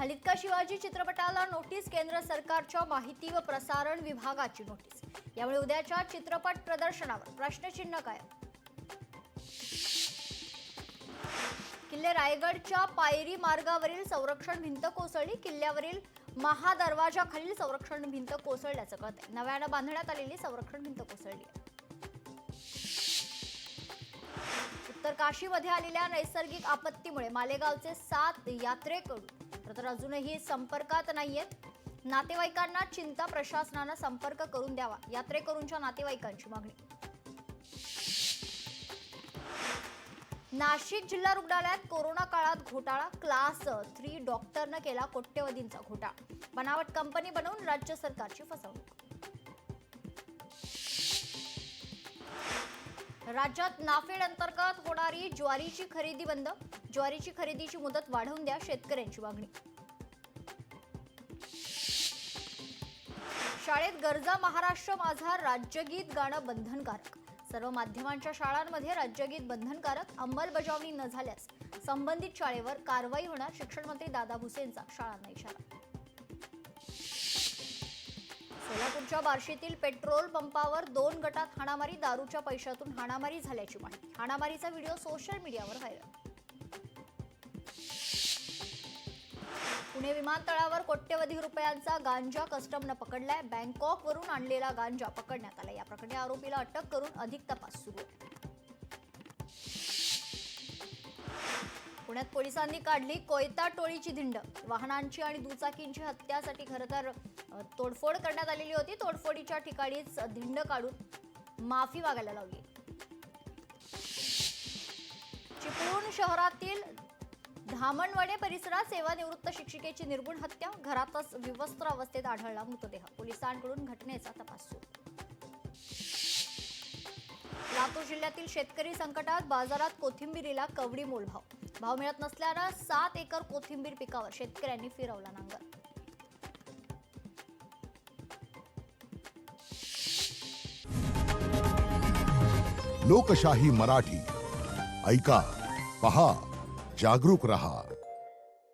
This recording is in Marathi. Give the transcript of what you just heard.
हलितका शिवाजी चित्रपटाला नोटीस, केंद्र सरकारच्या माहिती व प्रसारण विभागाची नोटीस। यामुळे उद्याच्या चित्रपट प्रदर्शनावर प्रश्नचिन्ह कायम। किल्ले रायगडच्या पायरी मार्गावरील संरक्षण भिंत कोसळली। किल्ल्यावरील महादरवाजाखालील संरक्षण भिंत कोसळल्याचं कळतंय। नव्यानं बांधण्यात आलेली संरक्षण भिंत कोसळली आहे। उत्तर काशीमध्ये आलेल्या नैसर्गिक आपत्तीमुळे मालेगावचे 7 यात्रेकरू तर अजूनही संपर्कात नाहीयेत। नातेवाईकांना चिंता, प्रशासनानं संपर्क करून द्यावा, यात्रेकरूंच्या नातेवाईकांची मागणी। नाशिक जिल्हा रुग्णालयात कोरोना काळात घोटाळा। क्लास 3 डॉक्टरनं केला कोट्यवधींचा घोटाळा। बनावट कंपनी बनवून राज्य सरकारची फसवणूक। राज्यात नाफेड अंतर्गत होणारी ज्वारीची खरेदी बंद। ज्वारीची खरेदीची मुदत वाढवून द्या, शेतकऱ्यांची मागणी। शाळेत गरजा महाराष्ट्र माझा राज्यगीत गाणं बंधनकारक। सर्व माध्यमांच्या शाळांमध्ये राज्यगीत बंधनकारक। अंमलबजावणी न झाल्यास संबंधित शाळेवर कारवाई होणार। शिक्षण मंत्री दादा भुसेंचा शाळांना इशारा। सोलापूरच्या बार्शीतील पेट्रोल पंपावर 2 गटात हाणामारी। दारूच्या पैशातून हाणामारी झाल्याची माहिती। हाणामारीचा व्हिडिओ सोशल मीडियावर व्हायरल। पुणे विमानतळावर कोट्यवधी रुपयांचा गांजा कस्टमनं पकडलाय। बँकॉकवरून आणलेला गांजा पकडण्यात आला। या प्रकरणी आरोपीला अटक करून अधिक तपास सुरू आहे। पुण्यात पोलिसांनी काढली कोयता टोळीची धिंड। वाहनांची आणि दुचाकींची हत्यासाठी खरं तर तोडफोड करण्यात आलेली होती। तोडफोडीच्या ठिकाणीच धिंड काढून माफी मागायला लावली। चिपळूण शहरातील धामणवाडे परिसरात सेवानिवृत्त शिक्षिकेची निर्गुण हत्या। घरातच विवस्त्र अवस्थेत आढळला मृतदेह। पोलिसांकडून घटनेचा तपास सुरू। लातूर जिल्ह्यातील शेतकरी संकटात। बाजारात कोथिंबीरीला कवडी मोलभाव। भाव मिळत नसल्यानं 7 एकर कोथिंबीर पिकावर शेतकऱ्यांनी फिरवला नांगर। लोकशाही मराठी ऐका, पहा, जागरूक रहा।